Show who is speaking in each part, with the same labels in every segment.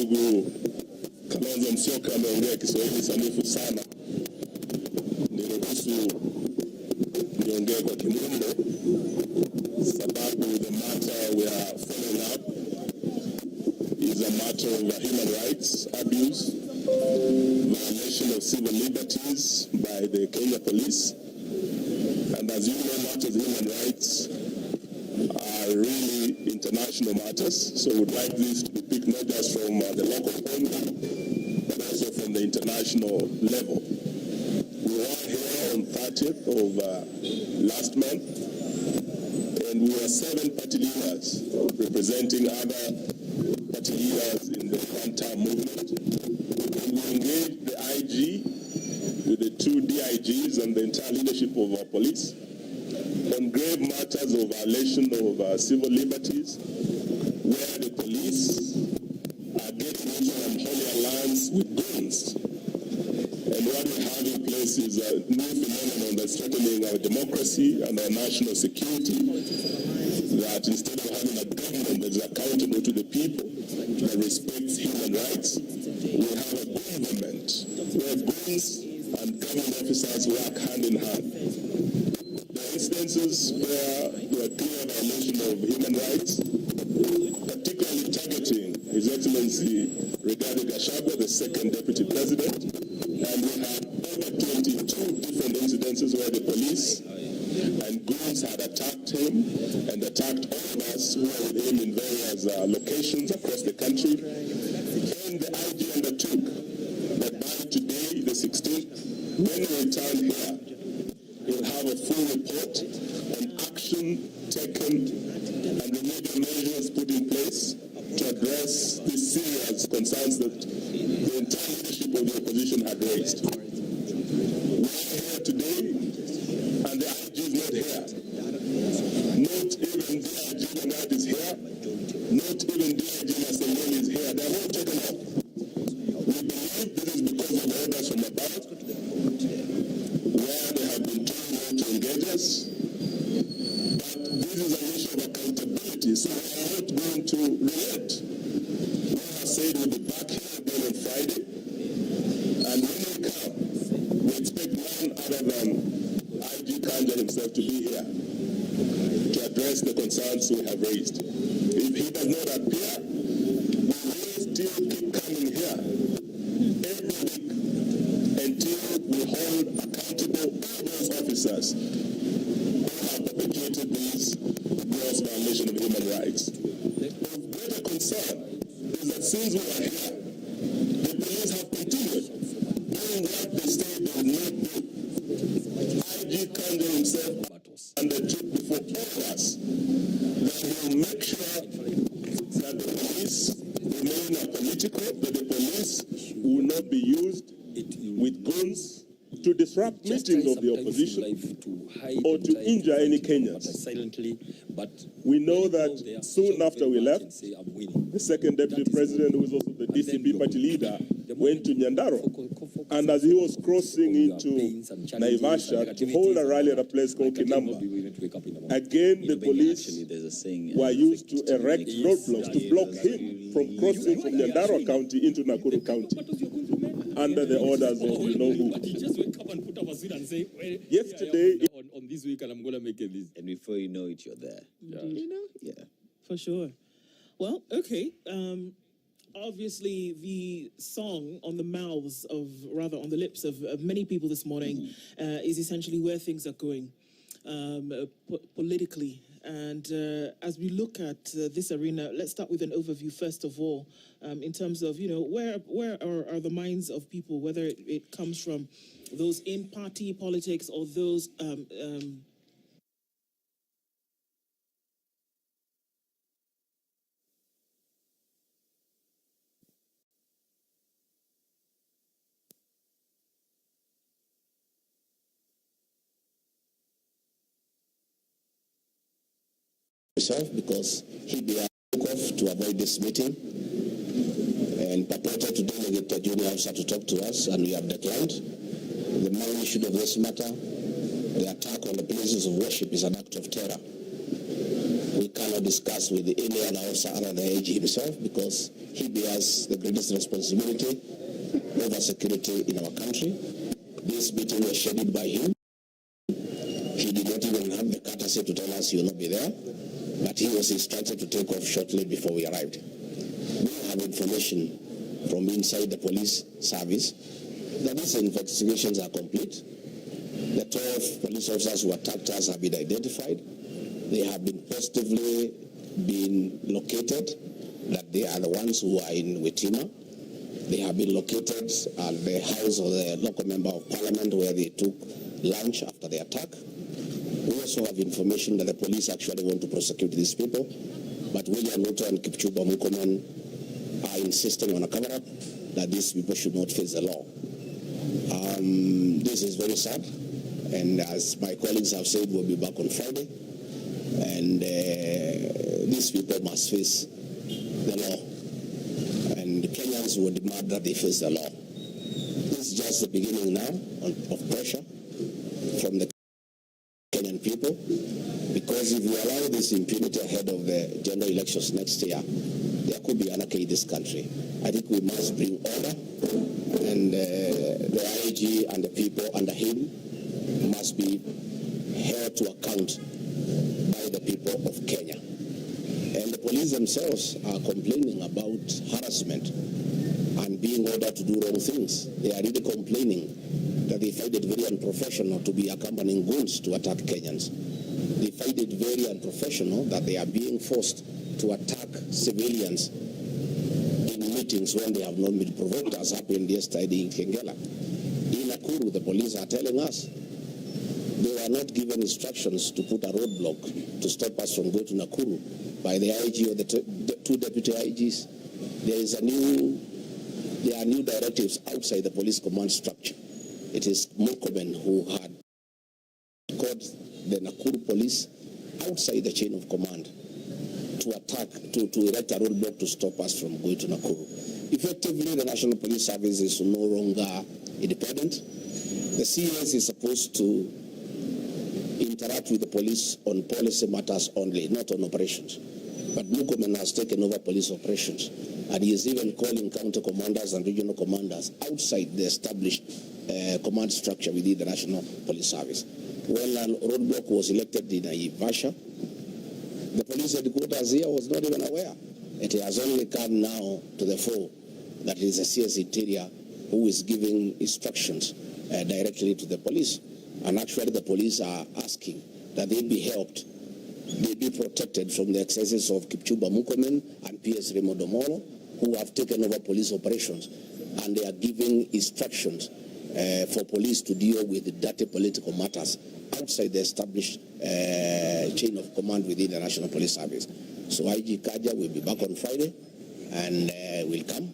Speaker 1: Ndugu Kalonzo Musyoka ameongea Kiswahili sanifu sana. Niruhusu niongee kwa Kimombo sababu the matter we are following up is a matter of human rights abuse, violation of civil liberties by the Kenya police. And as you know, matters of human rights are really international matters. So we'd like this to be picked not just from the local point, but also from the international level. We were here on 30th of last month, and we were 7 party leaders representing other party leaders in the one-term movement. And we engaged the IG with the 2 DIGs and the entire leadership of our police on grave matters of violation of civil liberties, where the police are getting into an unholy alliance with guns. And what we have in place is a new phenomenon that's threatening our democracy and our national security, that instead of having a government that is accountable to the people, that respects human rights, we have a government where guns and government officers work hand in hand. There are instances where there are clear violation of human rights, particularly targeting His Excellency Rigathi Gachagua, the second deputy president, and we had over 22 different incidences where the police and goons had attacked him and attacked all of us who were with him in various locations across the country. And the IG undertook that by today, the 16th, when we return here, we'll have a full report on action taken and remedial measures put in place to address the serious concerns that the entire leadership of the opposition had raised. We are here today, and the IG is not here. Not even DIG Mangat is here. Not even DIG Masengeli is here. They are all taken up. We believe this is because of the orders from above, where they have been told not to engage us. But this is an issue of accountability, so we are not going to relent. We have said we'll be back here again on Friday, and when we come, we expect none other than IG Kanja himself to be here to address the concerns we have raised. If he does not appear, we will still keep coming here every week until we hold accountable all those officers who have perpetrated these gross violations of human rights. Of greater concern is that since we are here, the police have continued doing what they say they will not do. IG Kanja himself undertook before all of us that he will make sure that the police remain apolitical, that the police will not be used with guns to disrupt meetings of the opposition or to injure any Kenyans. We know that soon after we left, the second deputy president, who is also the DCP party leader, went to Nyandaro. And as he was crossing into Naivasha to hold a rally at a place called Kinamba, again the police were used to erect roadblocks to block him from crossing from Nyandaro County into Nakuru County under the orders of you know who.
Speaker 2: But he just wake up and put up a seat and say,
Speaker 1: yesterday
Speaker 2: on this week and I'm going to make it this.
Speaker 3: And before you know it, you're there.
Speaker 2: Yeah.
Speaker 4: You know?
Speaker 3: Yeah.
Speaker 4: For sure. Well, okay. Obviously, the song on the mouths of, rather on the lips of many people this morning is essentially where things are going politically. And as we look at this arena, let's start with an overview first of all, in terms of, you know, where are the minds of people, whether it comes from those in party politics or those
Speaker 5: because he began to avoid this meeting and purported to delegate a junior officer to talk to us, and we have declined. The magnitude of this matter, the attack on the places of worship, is an act of terror. we cannot discuss with any other officer other than the AG himself, because he bears the greatest responsibility over security in our country. This meeting was scheduled by him. He did not even have the courtesy to tell us he will not be there, but he was instructed to take off shortly before we arrived. We have information from inside the police service that these investigations are complete. The 12 police officers who attacked us have been identified. They have been positively been located, that they are the ones who are in Witima. They have been located at the house of the local member of parliament where they took lunch after the attack. We also have information that the police actually want to prosecute these people, but William Ruto and Kipchumba Murkomen are insisting on a cover-up that these people should not face the law. This is very sad, and as my colleagues have said, we'll be back on Friday, and these people must face the law, and the Kenyans will demand that they face the law. This is just the beginning now of pressure from the Kenyan people, because if we allow this impunity ahead of the general elections next year, there could be anarchy in this country. I think we must bring order, and the IG and the people under him must be held to account by the people of Kenya. And the police themselves are complaining about harassment and being ordered to do wrong things. They are really complaining that they find it very unprofessional to be accompanying goons to attack Kenyans. They find it very unprofessional that they are being forced to attack civilians in meetings when they have not been provoked, as happened yesterday in Kitengela. In Nakuru, the police are telling us they were not given instructions to put a roadblock to stop us from going to Nakuru by the IG or the two deputy IGs. There are new directives outside the police command structure. It is Murkomen who had called the Nakuru police outside the chain of command to attack, to erect a roadblock to stop us from going to Nakuru. Effectively, the National Police Service is no longer independent. The CS is supposed to interact with the police on policy matters only, not on operations. But Murkomen has taken over police operations, and he is even calling county commanders and regional commanders outside the established command structure within the National Police Service. When a roadblock was elected in Naivasha, the police headquarters here was not even aware. It has only come now to the fore that it is the CS Interior who is giving instructions directly to the police. And actually the police are asking that they be helped, they be protected from the excesses of Kipchumba Murkomen and PS Raymond Omolo, who have taken over police operations, and they are giving instructions for police to deal with the dirty political matters outside the established chain of command within the National Police Service. So IG Kaja will be back on Friday, and will come.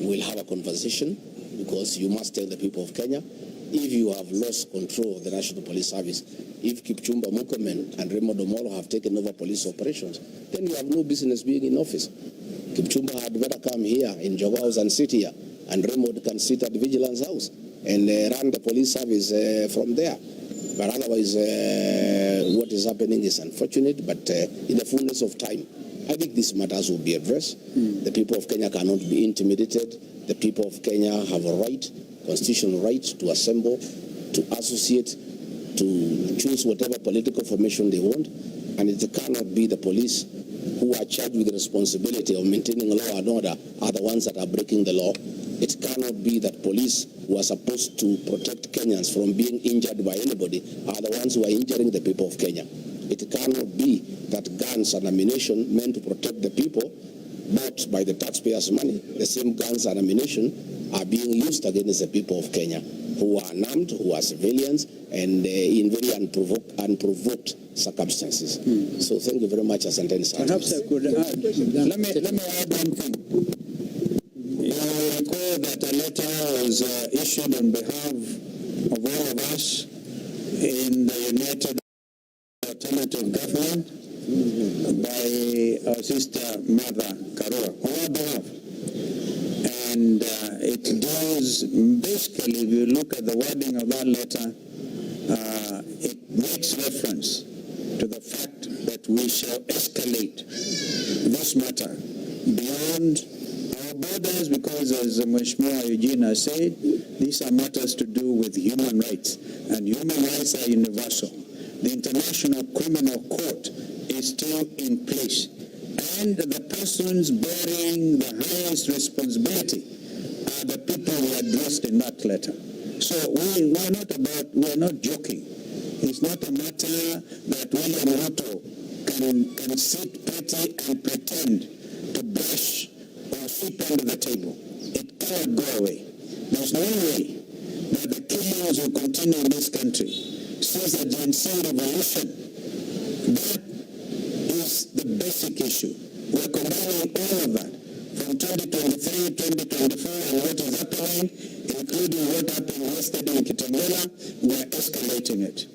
Speaker 5: We'll have a conversation, because you must tell the people of Kenya, if you have lost control of the National Police Service, if Kipchumba Murkomen and Raymond Omolo have taken over police operations, then you have no business being in office. Kipchumba had better come here in Jogo House and sit here, and Raymond can sit at the Vigilance House and run the police service from there. But otherwise, what is happening is unfortunate, but in the fullness of time, I think these matters will be addressed. The people of Kenya cannot be intimidated. The people of Kenya have a right, constitutional right, to assemble, to associate, to choose whatever political formation they want, and it cannot be the police who are charged with the responsibility of maintaining law and order are the ones that are breaking the law. It cannot be that police who are supposed to protect Kenyans from being injured by anybody are the ones who are injuring the people of Kenya. It cannot be that guns and ammunition meant to protect the people, bought by the taxpayers' money, the same guns and ammunition are being used against the people of Kenya, who are unarmed, who are civilians, and in very unprovoked circumstances. So thank you very much, Asante.
Speaker 3: Perhaps I could add. Let me add one thing. You recall that a letter was issued on behalf of all of us in the United Alternative Government by our sister Mother Karua on our behalf. And it does, basically, if you look at the wording of that letter, it makes reference to the fact that we shall beyond our borders, because as Mheshimiwa Eugine has said, these are matters to do with human rights, and human rights are universal. The International Criminal Court is still in place, and the persons bearing the highest responsibility are the people who addressed in that letter. So we're not joking. It's not a matter that William Ruto can sit pretty and pretend to brush or sweep under the table. It cannot go away. There's no way that the killings will continue in this country since the Gen Z revolution. That is the basic issue. We're combining all of that from 2023, 2024, and what is happening, including what happened yesterday in Kitengela. We're escalating it.